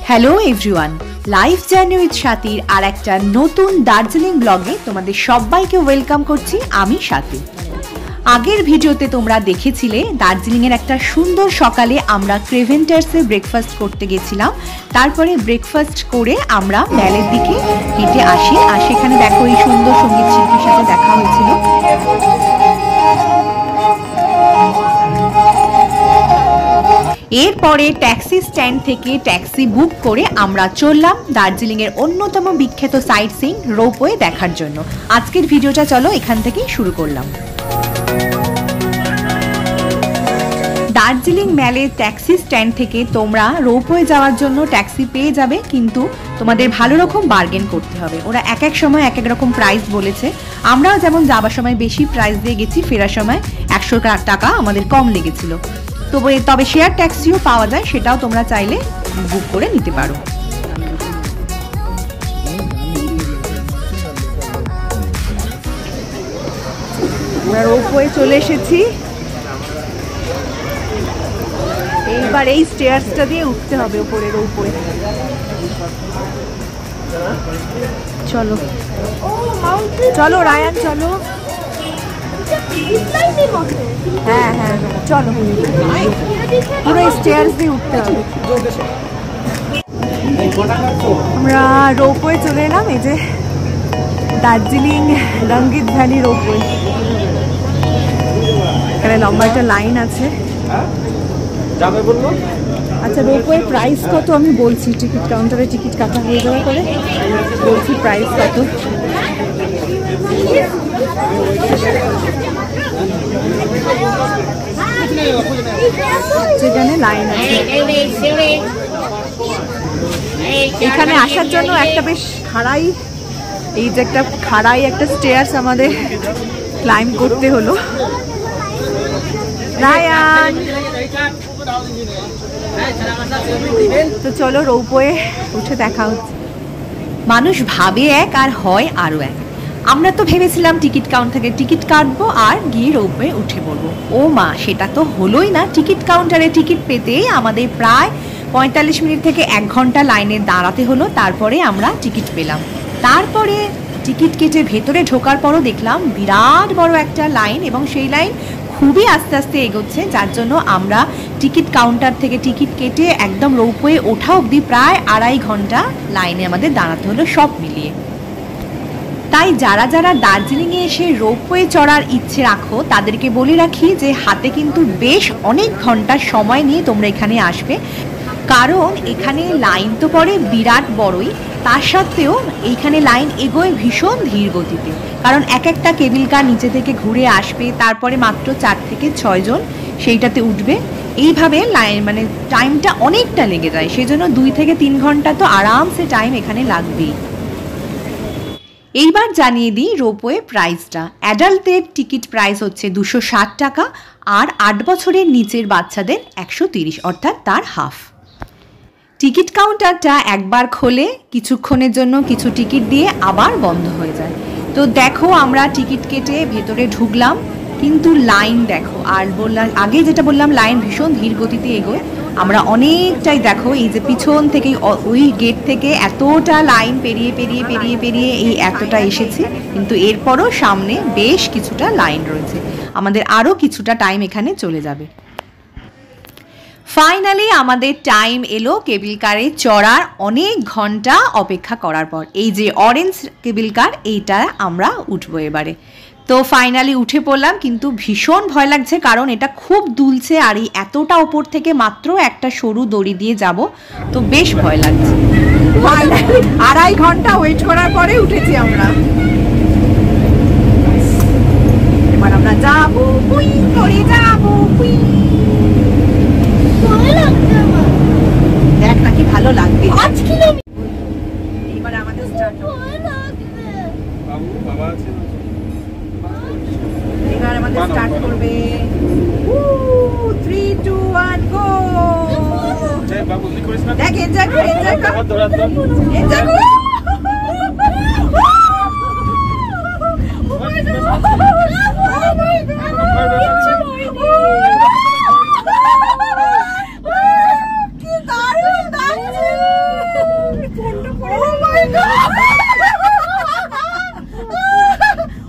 Hello everyone, life journey with স্বাতীর আর একটা নতুন দার্জিলিং ব্লগে তোমাদের সবাইকে ওয়েলকাম করছি। আমি স্বাতী। আগের ভিডিওতে তোমরা দেখেছিলে দার্জিলিংয়ের একটা সুন্দর সকালে আমরা ক্রেভেন্টার্সে ব্রেকফাস্ট করতে গেছিলাম। তারপরে ব্রেকফাস্ট করে আমরা ম্যালের দিকে হেঁটে আসি, আর সেখানে দেখো এই সুন্দর সঙ্গীত শিল্পীর সাথে দেখা হয়েছিল। এরপরে ট্যাক্সি স্ট্যান্ড থেকে ট্যাক্সি বুক করে আমরা চললাম দার্জিলিংয়ের অন্যতম বিখ্যাত সাইট সিইং রোপওয়ে দেখার জন্য। আজকের ভিডিওটা চলো এখান থেকেই শুরু করলাম। দার্জিলিং ম্যালের ট্যাক্সি স্ট্যান্ড থেকে তোমরা রোপওয়ে যাওয়ার জন্য ট্যাক্সি পেয়ে যাবে, কিন্তু তোমাদের ভালো রকম বার্গেন করতে হবে। ওরা এক এক সময় এক এক রকম প্রাইস বলেছে। আমরাও যেমন যাবার সময় বেশি প্রাইস দিয়ে গেছি, ফেরার সময় 100 টাকা আমাদের কম লেগেছিল। তবে শেয়ার ট্যাক্সিও পাওয়া যায়, সেটাও তোমরা চাইলে বুক করে নিতে পারো। আমরা রোপওয়ে চলে এসেছি। এইবার এই স্টেয়ারসটা দিয়ে উঠতে হবে উপরে রোপওয়ে। চলো চলো রায়ান, চলো। হ্যাঁ হ্যাঁ চলো, পুরো স্টেয়ারস দিয়ে উঠতে হবে। আমরা রোপওয়ে চলে এলাম। এই যে দার্জিলিং রঙ্গিত ভ্যালি রোপওয়ে, এখানে লম্বা একটা লাইন আছে। আচ্ছা, রোপওয়ে প্রাইস কত আমি বলছি, টিকিট কাউন্টারে টিকিট কাটা হয়ে যাওয়ার পরে বলছি প্রাইস কত। যেখানে লাইন আছে, এখানে আসার জন্য একটা বেশ খাড়াই, এই যে একটা খাড়াই একটা স্টেয়ারস আমাদের ক্লাইম্ব করতে হলো। রায়ান, তো চলো রোপওয়ে উঠে দেখা হচ্ছে। মানুষ ভাবে এক আর হয় আরো এক। আমরা তো ভেবেছিলাম টিকিট কাউন্টার থেকে টিকিট কাটবো আর গিয়ে রোপওয়ে উঠে পড়বো। ও মা, সেটা তো হলোই না। টিকিট কাউন্টারে টিকিট পেতে আমাদের প্রায় 45 মিনিট থেকে 1 ঘন্টা লাইনে দাঁড়াতে হলো। তারপরে আমরা টিকিট পেলাম। তারপরে টিকিট কেটে ভেতরে ঢোকার পরও দেখলাম বিরাট বড় একটা লাইন, এবং সেই লাইন খুবই আস্তে আস্তে এগোচ্ছে, যার জন্য আমরা টিকিট কাউন্টার থেকে টিকিট কেটে একদম রোপওয়ে ওঠা অবধি প্রায় 2.5 ঘন্টা লাইনে আমাদের দাঁড়াতে হলো সব মিলিয়ে। তাই যারা যারা দার্জিলিংয়ে এসে রোপওয়ে চড়ার ইচ্ছে রাখো তাদেরকে বলে রাখি যে হাতে কিন্তু বেশ অনেক ঘন্টা সময় নিয়ে তোমরা এখানে আসবে, কারণ এখানে লাইন তো পড়ে বিরাট বড়ই, তার সত্ত্বেও এইখানে লাইন এগোয় ভীষণ ধীর গতিতে। কারণ এক একটা কেবিল কার নিচে থেকে ঘুরে আসবে, তারপরে মাত্র 4 থেকে 6 জন সেইটাতে উঠবে। এইভাবে লাইন মানে টাইমটা অনেকটা লেগে যায়, সেজন্য 2 থেকে 3 ঘন্টা তো আরামসে টাইম এখানে লাগবেই। এইবার জানিয়ে দিই রোপওয়ে প্রাইসটা। অ্যাডাল্টদের টিকিট প্রাইস হচ্ছে 260 টাকা, আর 8 বছরের নিচের বাচ্চাদের 130, অর্থাৎ তার হাফ। টিকিট কাউন্টারটা একবার খোলে কিছুক্ষণের জন্য কিছু টিকিট দিয়ে আবার বন্ধ হয়ে যায়। তো দেখো আমরা টিকিট কেটে ভেতরে ঢুকলাম, কিন্তু লাইন দেখো। আর বললাম আগে যেটা বললাম, লাইন ভীষণ ধীর গতিতে এগোয়। আমরা অনেকটাই দেখো এই যে পিছন থেকে ওই গেট থেকে এতটা লাইন পেরিয়ে পেরিয়ে পেরিয়ে পেরিয়ে এই এতটা এসেছি, কিন্তু এরপরও সামনে বেশ কিছুটা লাইন রয়েছে। আমাদের আরও কিছুটা টাইম এখানে চলে যাবে। ফাইনালি আমাদের টাইম এলো কেবিল কারে চড়ার, অনেক ঘন্টা অপেক্ষা করার পর। এই যে অরেঞ্জ কেবিল কার, এইটা আমরা উঠবো এবারে। তো ফাইনালি উঠে পড়লাম, কিন্তু ভীষণ ভয় লাগছে কারণ এটা খুব দুলছে, আর এই এতটা ওপর থেকে মাত্র একটা সরু দড়ি দিয়ে যাব, তো বেশ ভয় লাগছে। 2.5 ঘন্টা ওয়েট করার পরে উঠেছি আমরা। এবার আমরা যাবো, কুই করে যাবো, কুই। দেখ নাকি ভালো লাগবে। এবার আমাদের এবার আমাদের স্টার্ট করবে। 3 2 1 গো। দেখ এনজয় কর, এনজয় কর, এনজয় কর। কি দারুণ লাগছে। Oh my God!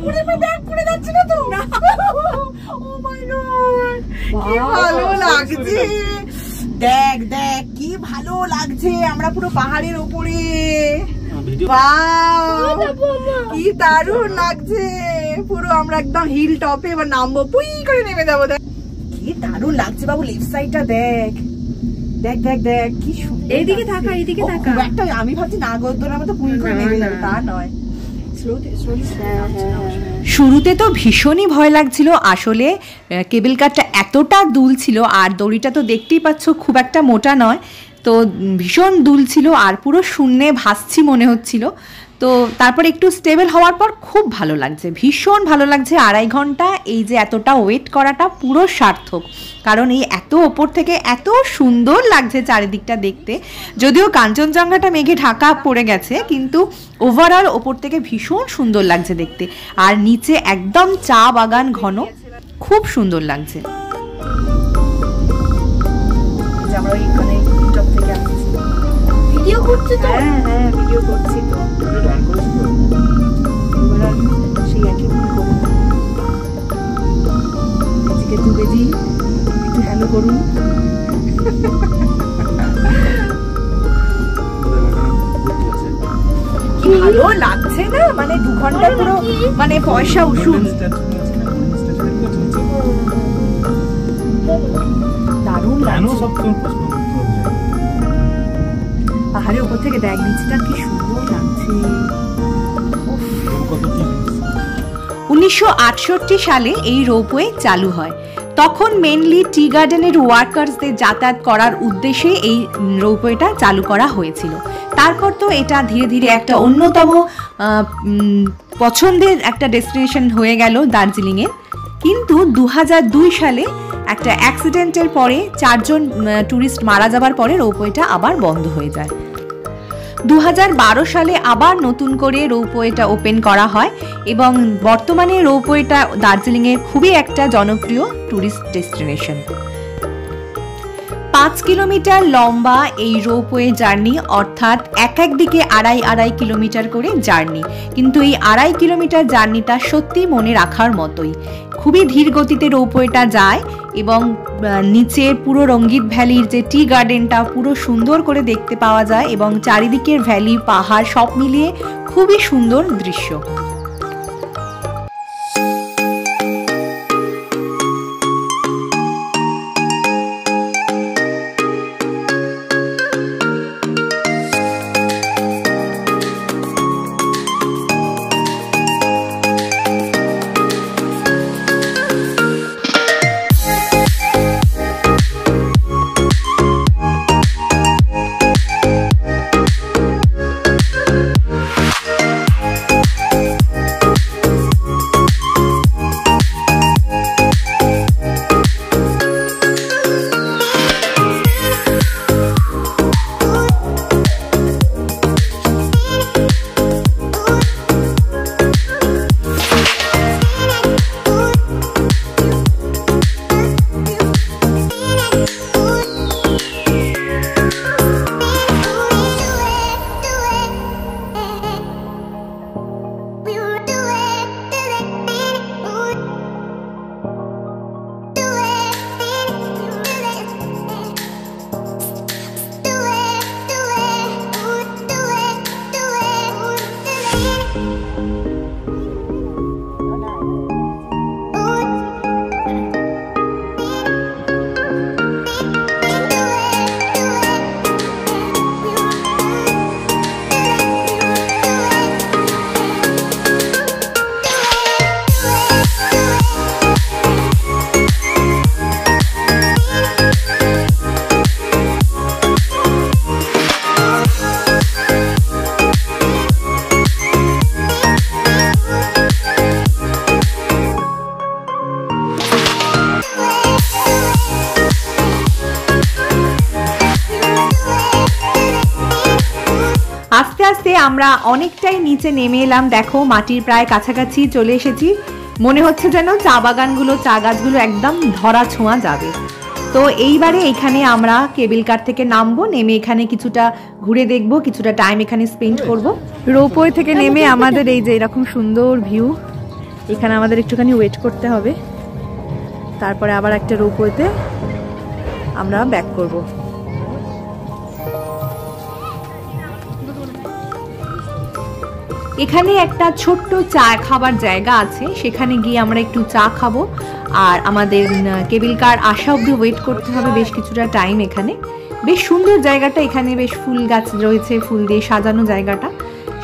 ওরে মা ব্যাগ পড়ে যাচ্ছে না তো? Oh my God! কি ভালো লাগছে। দেখ দেখ কি ভালো লাগছে, আমরা পুরো পাহাড়ের উপরে। কি দারুণ লাগছে, পুরো আমরা একদম হিল টপে এবার নামবো, পুই করে নেমে যাবো। দেখ কি দারুণ লাগছে বাবু, লেফট সাইডটা দেখ দেখ দেখ দেখ কি সুন্দর। এইদিকে থাকা, এইদিকে থাকা। একটা আমি ভাবছি নাগরদোলার মতো পুই করে নেমে যাবে, তা নয়। শুরুতে তো ভীষণই ভয় লাগছিল, আসলে কেবল কারটা এতটা দুল ছিল, আর দড়িটা তো দেখতেই পাচ্ছ খুব একটা মোটা নয়, তো ভীষণ দুল ছিল আর পুরো শূন্যে ভাসছি মনে হচ্ছিল। তো তারপর একটু স্টেবল হওয়ার পর খুব ভালো লাগছে, ভীষণ ভালো লাগছে। 2.5 ঘন্টা এই যে এতটা ওয়েট করাটা পুরো সার্থক, কারণ এই এত ওপর থেকে এত সুন্দর লাগছে চারিদিকটা দেখতে। যদিও কাঞ্চনজঙ্ঘাটা মেঘে ঢাকা পড়ে গেছে, কিন্তু ওভারঅল ওপর থেকে ভীষণ সুন্দর লাগছে দেখতে। আর নিচে একদম চা বাগান ঘন, খুব সুন্দর লাগছে। আমরা এখানে টপ থেকে আসছি, ভিডিও করছি তো। হ্যাঁ হ্যাঁ ভিডিও করছি তো। সেই একই ভুল করবো, নিজেকে ডুবে দিই, একটু হ্যালো করুন। কি ভালো লাগছে না, মানে 2 ঘন্টা পুরো মানে পয়সা উসুল। দারুণ লাগছে, পাহাড়ের উপর থেকে দেখ নিচটা কি সুন্দর লাগছে। 1968 সালে এই রোপওয়ে চালু হয়। তখন মেনলি টি গার্ডেনের ওয়ার্কার্সদের যাতায়াত করার উদ্দেশ্যে এই রোপওয়েটা চালু করা হয়েছিল। তারপর তো এটা ধীরে ধীরে একটা অন্যতম পছন্দের একটা ডেস্টিনেশন হয়ে গেল দার্জিলিংয়ের। কিন্তু 2002 সালে একটা অ্যাক্সিডেন্টের পরে 4 জন ট্যুরিস্ট মারা যাবার পরে রোপওয়েটা আবার বন্ধ হয়ে যায়। 2012 সালে আবার নতুন করে রোপওয়েটা ওপেন করা হয় এবং বর্তমানে রোপওয়েটা দার্জিলিংয়ের খুবই একটা জনপ্রিয় ট্যুরিস্ট ডেস্টিনেশন। 5 কিলোমিটার লম্বা এই রোপওয়ে জার্নি, অর্থাৎ এক দিকে 2.5 কিলোমিটার করে জার্নি। কিন্তু এই 2.5 কিলোমিটার জার্নিটা সত্যি মনে রাখার মতোই। খুবই ধীর গতিতে রোপওয়েটা যায় এবং নিচে পুরো রঙ্গিত ভ্যালির যে টি গার্ডেনটা পুরো সুন্দর করে দেখতে পাওয়া যায় এবং চারিদিকের ভ্যালি পাহাড় সব মিলিয়ে খুবই সুন্দর দৃশ্য। আমরা অনেকটাই নিচে নেমে এলাম, দেখো মাটির প্রায় কাছাকাছি চলে এসেছি। মনে হচ্ছে যেন চা বাগানগুলো, চা গাছগুলো একদম ধরা ছোঁয়া যাবে। তো এইবারে এখানে আমরা কেবল কার থেকে নামবো, নেমে এখানে কিছুটা ঘুরে দেখবো, কিছুটা টাইম এখানে স্পেন্ড করব। রোপওয়ে থেকে নেমে আমাদের এই যে এরকম সুন্দর ভিউ, এখানে আমাদের একটুখানি ওয়েট করতে হবে, তারপরে আবার একটা রোপওয়েতে আমরা ব্যাক করব। এখানে একটা ছোট্ট চা খাবার জায়গা আছে, সেখানে গিয়ে আমরা একটু চা খাবো। আর আমাদের কেবল কার আসা অবধি ওয়েট করতে হবে বেশ কিছুটা টাইম। এখানে বেশ সুন্দর জায়গাটা, এখানে বেশ ফুল গাছ রয়েছে, ফুল দিয়ে সাজানো জায়গাটা,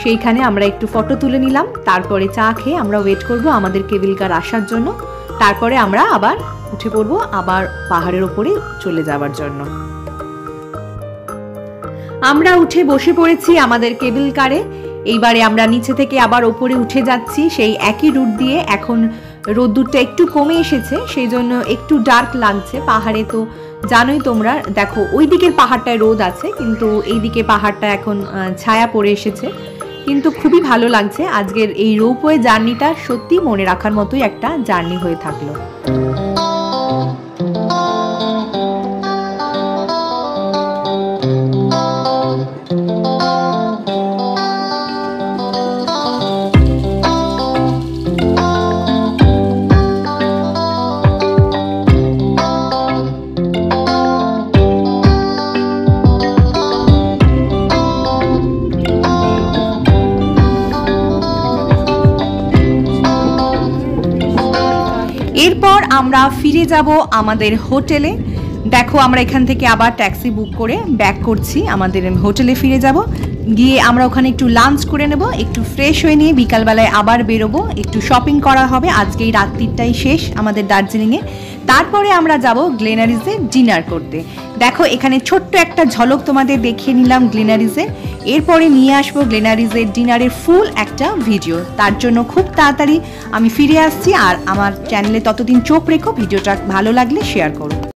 সেইখানে আমরা একটু ফটো তুলে নিলাম। তারপরে চা খেয়ে আমরা ওয়েট করব আমাদের কেবল কার আসার জন্য। তারপরে আমরা আবার উঠে পড়বো, আবার পাহাড়ের ওপরে চলে যাওয়ার জন্য। আমরা উঠে বসে পড়েছি আমাদের কেবল কারে। এইবারে আমরা নিচে থেকে আবার ওপরে উঠে যাচ্ছি সেই একই রুট দিয়ে। এখন রোদ্দুরটা একটু কমে এসেছে, সেই জন্য একটু ডার্ক লাগছে পাহাড়ে। তো জানোই তোমরা, দেখো ওই দিকের পাহাড়টায় রোদ আছে, কিন্তু এই দিকে পাহাড়টা এখন ছায়া পড়ে এসেছে। কিন্তু খুবই ভালো লাগছে আজকের এই রোপওয়ে জার্নিটা, সত্যি মনে রাখার মতোই একটা জার্নি হয়ে থাকলো। এরপর আমরা ফিরে যাব আমাদের হোটেলে। দেখো আমরা এখান থেকে আবার ট্যাক্সি বুক করে ব্যাক করছি, আমাদের হোটেলে ফিরে যাব। গিয়ে আমরা ওখানে একটু লাঞ্চ করে নেব, একটু ফ্রেশ হয়ে নিয়ে বিকালবেলায় আবার বেরোবো, একটু শপিং করা হবে। আজকে এই রাত্রিটাই শেষ আমাদের দার্জিলিংয়ে। তারপরে আমরা যাব গ্লেনারিজে ডিনার করতে। দেখো এখানে ছোট্ট একটা ঝলক তোমাদের দেখিয়ে নিলাম গ্লেনারিজে। এরপরে নিয়ে আসবো গ্লেনারিজের ডিনারের ফুল একটা ভিডিও। তার জন্য খুব তাড়াতাড়ি আমি ফিরে আসছি। আর আমার চ্যানেলে ততদিন চোখ রেখো, ভিডিওটা ভালো লাগলে শেয়ার করো।